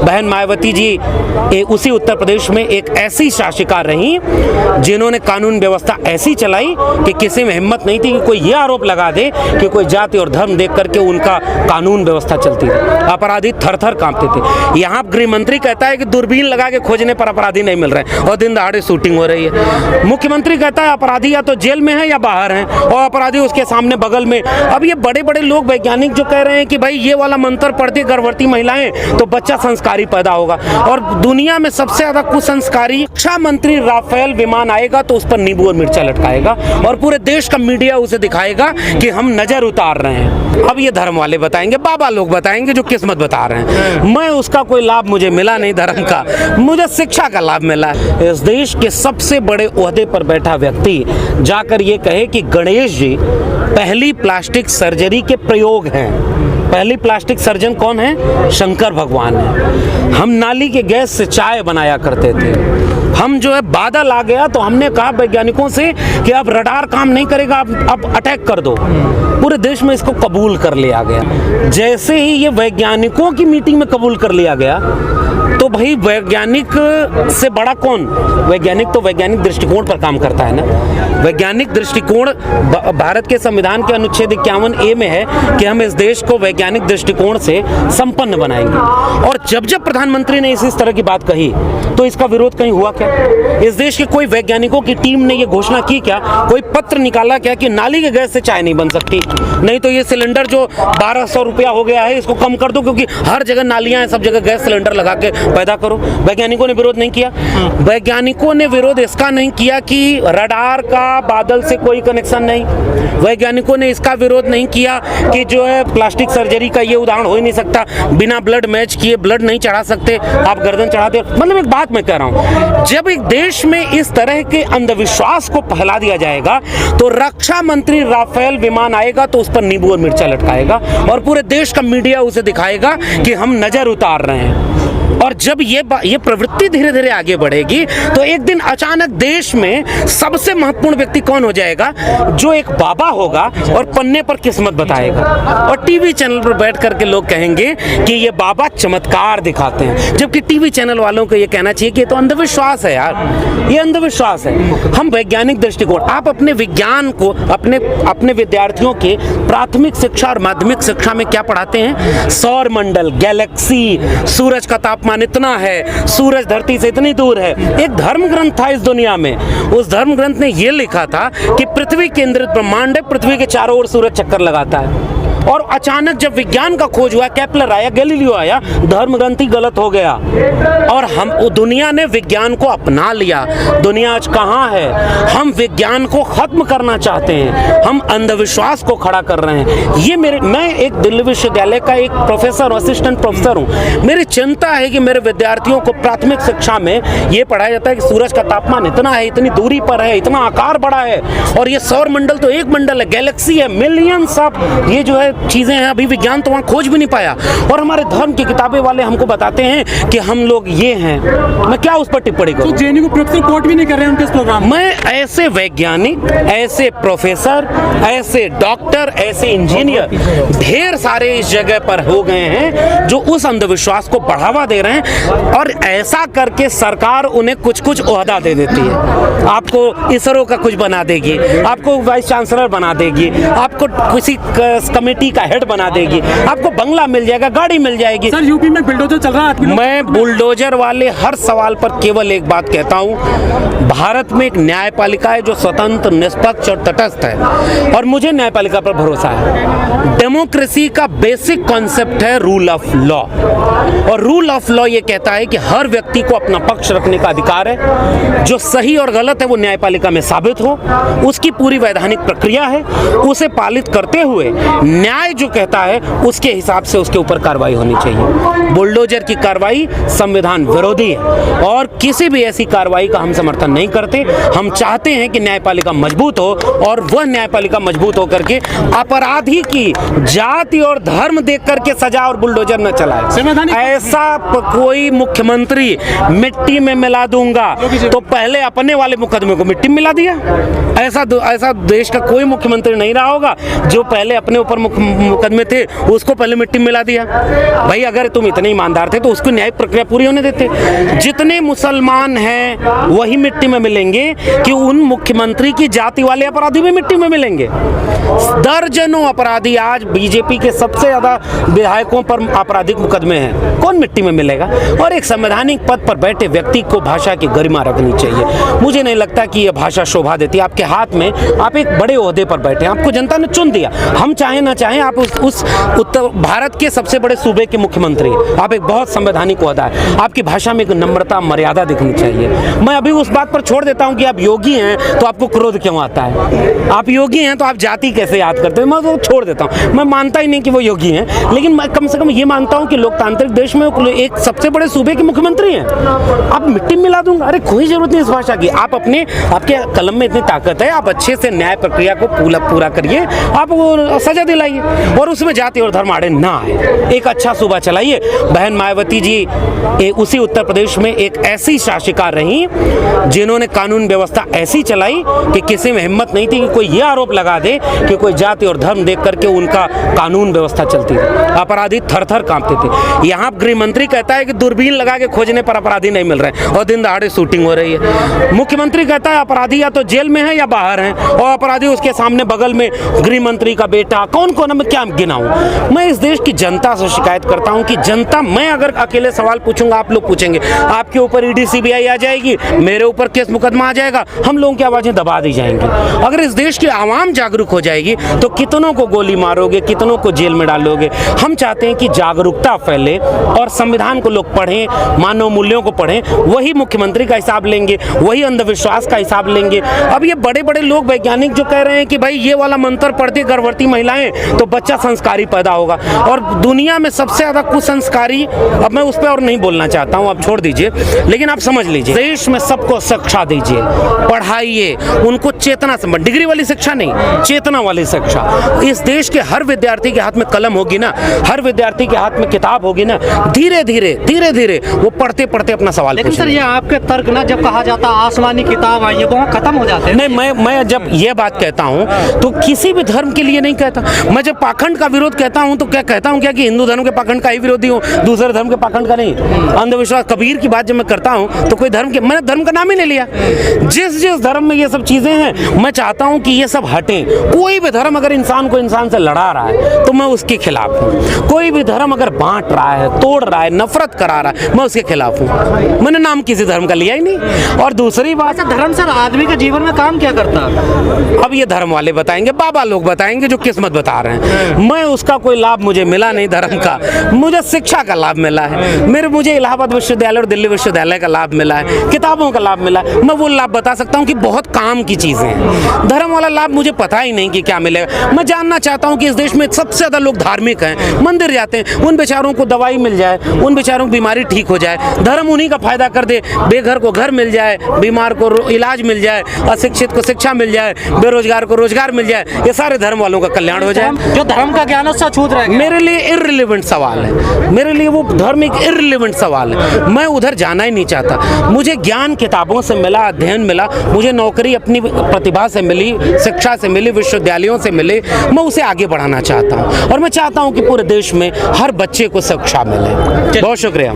बहन मायावती जी उसी उत्तर प्रदेश में एक ऐसी शासिका रही जिन्होंने कानून व्यवस्था ऐसी चलाई कि किसी में हिम्मत नहीं थी कि कोई ये आरोप लगा दे कि कोई जाति और धर्म देख करके उनका कानून व्यवस्था चलती थी। अपराधी थर थर कांपते थे। यहाँ गृह मंत्री कहता है कि दूरबीन लगा के खोजने पर अपराधी नहीं मिल रहे और दिन दहाड़े शूटिंग हो रही है। मुख्यमंत्री कहता है अपराधी या तो जेल में है या बाहर हैं और अपराधी उसके सामने बगल में। अब ये बड़े बड़े लोग वैज्ञानिक जो कह रहे हैं कि भाई ये वाला मंत्र पढ़ती गर्भवती महिलाएं तो बच्चा संस्कारी पैदा होगा, और दुनिया में सबसे ज्यादा कुसंस्कारी रक्षा मंत्री राफेल विमान आएगा तो उस पर नींबू और मिर्चा लटकाएगा और पूरे देश का मीडिया उसे दिखाएगा कि हम नजर उतार रहे हैं। अब ये धर्म वाले बताएंगे, बाबा लोग बताएंगे जो किस्मत बता रहे हैं। मैं उसका कोई लाभ मुझे मिला नहीं धर्म का, मुझे शिक्षा का लाभ मिला। इस देश के सबसे बड़े ओहदे पर बैठा व्यक्ति जाकर ये कहे कि गणेश जी पहली प्लास्टिक सर्जरी के प्रयोग हैं। पहली प्लास्टिक सर्जन कौन है? शंकर भगवान है। हम नाली के गैस से चाय बनाया करते थे। हम जो है बादल आ गया तो हमने कहा वैज्ञानिकों से कि अब रडार काम नहीं करेगा, अब अटैक कर दो। पूरे देश में इसको कबूल कर लिया गया। जैसे ही ये वैज्ञानिकों की मीटिंग में कबूल कर लिया गया तो भाई वैज्ञानिक से बड़ा कौन? वैज्ञानिक तो वैज्ञानिक दृष्टिकोण पर काम करता है ना। वैज्ञानिक दृष्टिकोण भारत के संविधान के अनुच्छेद 51A में है कि हम इस देश को वैज्ञानिक दृष्टिकोण से संपन्न बनाएंगे। और जब जब प्रधानमंत्री ने इस तरह की बात कही तो इसका विरोध कहीं हुआ क्या? इस देश के कोई वैज्ञानिकों की टीम ने यह घोषणा की क्या? कोई पत्र निकाला क्या कि नाली के गैस से चाय नहीं बन सकती? नहीं तो ये सिलेंडर जो 1200 रुपया हो गया है इसको कम कर दो, क्योंकि हर जगह नालियां हैं, सब जगह गैस सिलेंडर लगा के पैदा करो। वैज्ञानिकों ने विरोध नहीं किया। वैज्ञानिकों ने विरोध इसका नहीं किया कि रडार का बादल से कोई कनेक्शन नहीं। वैज्ञानिकों ने इसका विरोध नहीं किया कि जो है प्लास्टिक सर्जरी का ये उदाहरण हो ही नहीं सकता, बिना ब्लड मैच किए ब्लड नहीं चढ़ा सकते, आप गर्दन चढ़ाते। मतलब एक बात मैं कह रहा हूं, जब एक देश में इस तरह के अंधविश्वास को फैला दिया जाएगा तो रक्षा मंत्री राफेल विमान आएगा तो उस पर नींबू और मिर्चा लटकाएगा और पूरे देश का मीडिया उसे दिखाएगा कि हम नजर उतार रहे हैं। और जब ये प्रवृत्ति धीरे धीरे आगे बढ़ेगी तो एक दिन अचानक देश में सबसे महत्वपूर्ण व्यक्ति कौन हो जाएगा? जो एक बाबा होगा और पन्ने पर किस्मत बताएगा और टीवी चैनल पर बैठ करके लोग कहेंगे कि ये बाबा चमत्कार दिखाते हैं, जबकि टीवी चैनल वालों को ये कहना चाहिए कि ये तो अंधविश्वास है यार, ये अंधविश्वास है। हम वैज्ञानिक दृष्टिकोण, आप अपने विज्ञान को अपने विद्यार्थियों के प्राथमिक शिक्षा और माध्यमिक शिक्षा में क्या पढ़ाते हैं? सौर मंडल, गैलेक्सी, सूरज का तापमान इतना है, सूरज धरती से इतनी दूर है। एक धर्म ग्रंथ था इस दुनिया में, उस धर्म ग्रंथ ने यह लिखा था कि पृथ्वी केंद्रित ब्रह्मांड है, पृथ्वी के चारों ओर सूरज चक्कर लगाता है। और अचानक जब विज्ञान का खोज हुआ, केपलर आया, गैलीलियो आया, धर्म ग्रंथ ही गलत हो गया और हम दुनिया ने विज्ञान को अपना लिया। दुनिया आज कहाँ है? हम विज्ञान को खत्म करना चाहते हैं, हम अंधविश्वास को खड़ा कर रहे हैं। मैं एक दिल्ली विश्वविद्यालय का एक प्रोफेसर, असिस्टेंट प्रोफेसर हूँ। मेरी चिंता है कि मेरे विद्यार्थियों को प्राथमिक शिक्षा में ये पढ़ाया जाता है कि सूरज का तापमान इतना है, इतनी दूरी पर है, इतना आकार बड़ा है और ये सौर मंडल तो एक मंडल है, गैलेक्सी है, मिलियंस ऑफ ये जो है चीजें हैं, अभी विज्ञान तो वहां खोज भी नहीं पाया। और हमारे धर्म की किताबें वाले हमको बताते हैं कि हम लोग ये हैं। मैं क्या उस पर टिप्पणी करूं? तो जेएनयू को प्रोफेसर कोट भी नहीं कर रहे हैं उनके इस प्रोग्राम। मैं ऐसे वैज्ञानिक, ऐसे प्रोफेसर, ऐसे डॉक्टर, ऐसे इंजीनियर ढेर सारे इस जगह पर हो गए हैं जो उस अंधविश्वास को बढ़ावा दे रहे हैं और ऐसा करके सरकार उन्हें कुछ कुछ ओहदा दे देती है। आपको इसरो का कुछ बना देगी, आपको वाइस चांसलर बना देगी, आपको किसी कमेटी का हेड बना देगी, आपको बंगला मिल जाएगा, गाड़ी मिल जाएगी। सर यूपी में बुलडोजर चल रहा है। मैं बुलडोजर वाले हर सवाल पर केवल एक बात कहता हूं, भारत में एक न्यायपालिका है जो स्वतंत्र, निष्पक्ष और तटस्थ है और मुझे न्यायपालिका पर भरोसा है। डेमोक्रेसी का बेसिक कॉन्सेप्ट है रूल ऑफ लॉ और रूल ऑफ लॉ ये कहता है कि हर व्यक्ति को अपना पक्ष रखने का अधिकार है। जो सही और गलत है वो न्यायपालिका में साबित हो, उसकी पूरी वैधानिक प्रक्रिया है, उसे पालित करते हुए न्याय जो कहता है उसके हिसाब से उसके ऊपर कार्रवाई होनी चाहिए। बुलडोजर की कार्रवाई संविधान विरोधी है और किसी भी ऐसी कार्रवाई का हम समर्थन नहीं करते। हम चाहते हैं कि न्यायपालिका मजबूत हो और वह न्यायपालिका मजबूत होकर के अपराधी की जाति और धर्म देख करके सजा और बुलडोजर न चलाए। ऐसा कोई मुख्यमंत्री मिट्टी में मिला दूंगा तो पहले अपने वाले मुकदमे को मिट्टी में मिला दिया। ऐसा देश का कोई मुख्यमंत्री नहीं रहा होगा जो पहले अपने ऊपर मुकदमे थे उसको पहले मिट्टी में मिला दिया। भाई अगर तुम इतने ईमानदार थे तो उसको न्यायिक प्रक्रिया पूरी होने देते। जितने मुसलमान हैं वही मिट्टी में मिलेंगे कि उन मुख्यमंत्री की जाति वाले अपराधी भी मिट्टी में मिलेंगे। दर्जनों अपराधी आज बीजेपी के सबसे ज्यादा विधायकों पर आपराधिक मुकदमे हैं, कौन मिट्टी में मिलेगा? और एक संवैधानिक पद पर बैठे व्यक्ति को भाषा की गरिमा रखनी चाहिए। मुझे नहीं लगता कि यह भाषा शोभा देती है। आपके हाथ में, आप एक बड़े ओहदे पर बैठे हैं, आपको जनता ने चुन दिया। हम चाहे ना चाहें आप उस उत्तर भारत के सबसे बड़े सूबे के मुख्यमंत्री, आप एक बहुत संवैधानिक ओहदा है। आपकी भाषा में एक नम्रता मर्यादा दिखनी चाहिए। मैं अभी उस बात पर छोड़ देता हूं कि आप योगी हैं तो आपको क्रोध क्यों आता है, आप योगी हैं तो आप जाति कैसे याद करते हैं, मैं वो छोड़ देता हूं। मैं मानता ही नहीं कि वो योगी हैं, लेकिन मैं कम से कम ये मानता हूं कि लोकतांत्रिक देश में एक सबसे बड़े सूबे के मुख्यमंत्री हैं। आप मिट्टी में मिला दूंगा, अरे कोई जरूरत नहीं इस भाषा की। आप आपके कलम में इतनी ताकत है, आप अच्छे से न्याय प्रक्रिया को पूरा करिए, आप वो सजा दिलाइए और उसमें जाति और धर्म आड़े ना आए। एक अच्छा सूबा चलाइए। बहन मायावती जी उसी उत्तर प्रदेश में एक ऐसी शासिका रही जिन्होंने कानून व्यवस्था ऐसी चलाई कि किसी में हिम्मत नहीं थी कि कोई ये आरोप लगा दे कि कोई जाति और धर्म देख करके उनका कानून व्यवस्था चलती थी। अपराधी थर-थर कांपते थे। यहाँ गृह मंत्री कहता है कि दूरबीन लगा के खोजने पर अपराधी नहीं मिल रहे और दिन दहाड़े शूटिंग हो रही है। मुख्यमंत्री कहता है अपराधी या तो जेल में है या बाहर हैं और अपराधी उसके सामने बगल में गृह मंत्री का बेटा। कौन मैं क्या गिनाऊं? मैं इस देश की जनता से शिकायत करता हूं कि जनता, मैं अगर अकेले सवाल पूछूंगा आप लोग पूछेंगे, आपके ऊपर ईडी सीबीआई आ जाएगी, मेरे ऊपर केस मुकदमा आ जाएगा, हम लोगों की आवाजें दबा दी जाएंगी। अगर इस देश की आवाम जागरूक हो जाएगी तो कितनों को गोली मारोगे, कितनों को जेल में डालोगे। हम चाहते हैं कि जागरूकता फैले और संविधान को लोग पढ़ें, मानव मूल्यों को पढ़ें। वही मुख्यमंत्री का हिसाब लेंगे, वही अंधविश्वास का हिसाब लेंगे। अब ये बड़े बड़े लोग वैज्ञानिक जो कह रहे हैं कि भाई ये वाला मंत्र पढ़ती गर्भवती महिलाएं तो बच्चा संस्कारी पैदा होगा, और दुनिया में सबसे ज्यादा कुसंस्कारी, अब मैं उस पर और नहीं बोलना चाहता हूं, आप छोड़ दीजिए, लेकिन आप समझ लीजिए देश में सबको शिक्षा दीजिए, पढ़ाइए, उनको चेतना संबंध, डिग्री वाली शिक्षा नहीं, चेतना वाली शिक्षा। इस देश के हर विद्यार्थी के हाथ में कलम होगी ना, हर विद्यार्थी के हाथ में किताब होगी ना, धीरे धीरे वो पढ़ते पढ़ते अपना सवाल लेकिन सर ये आपके तर्क ना, जब कहा जाता आसमानी किताब आई है वो खत्म हो जाते हैं। नहीं, मैं जब ये बात कहता हूं तो किसी भी धर्म के लिए नहीं कहता। मैं जब पाखंड का विरोध कहता हूं तो क्या कहता हूं, क्या कि हिंदू धर्म के पाखंड का ही विरोधी हूं, दूसरे धर्म के पाखंड का नहीं। अंधविश्वास, कबीर की बात जब मैं करता हूं तो कोई धर्म के, मैंने धर्म का नाम ही नहीं लिया। जिस धर्म में ये सब चीजें हैं मैं चाहता हूं कि ये सब हटें। कोई भी धर्म अगर इंसान को इंसान से लड़ा रहा है तो मैं उसके खिलाफ हूं। कोई भी धर्म अगर बांट रहा है, तोड़ रहा है, नफरत करा रहा है, मैं उसके खिलाफ हूं। मैंने नाम किसी धर्म का लिया ही नहीं। और दूसरी बात, धर्म सर आदमी के जीवन में काम क्या करता है? अब ये धर्म वाले बताएंगे, बाबा लोग बताएंगे जो किस्मत बता रहे हैं। मैं उसका कोई लाभ मुझे मिला नहीं धर्म का, मुझे शिक्षा का लाभ मिला है। मुझे इलाहाबाद विश्वविद्यालय और दिल्ली विश्वविद्यालय का लाभ मिला है, किताबों का लाभ मिला है। मैं वो लाभ बता सकता हूँ कि बहुत काम की चीजें हैं। धर्म वाला लाभ मुझे पता ही नहीं कि क्या मिलेगा। मैं जानना चाहता हूँ कि इस देश में सबसे ज्यादा लोग धार्मिक हैं, मंदिर जाते हैं, उन बेचारों को दवाई मिल जाए, उन बेचारों की बीमारी ठीक हो जाए, धर्म उन्हीं का फायदा कर दे, बेघर को घर मिल जाए, बीमार को इलाज मिल जाए, अशिक्षित को शिक्षा मिल जाए, बेरोजगार को रोजगार मिल जाए, ये सारे धर्म वालों का कल्याण हो जाए। जो धर्म का ज्ञान उससे छूट रहा है, मेरे लिए इररिलेवेंट सवाल है। मेरे लिए वो धर्म एक इररिलेवेंट सवाल है। मैं उधर जाना ही नहीं चाहता। मुझे ज्ञान किताबों से मिला, अध्ययन मिला, मुझे नौकरी अपनी प्रतिभा से मिली, शिक्षा से मिली, विश्वविद्यालयों से मिले। मैं उसे आगे बढ़ाना चाहता हूँ और मैं चाहता हूँ कि पूरे देश में हर बच्चे को शिक्षा मिले। बहुत शुक्रिया।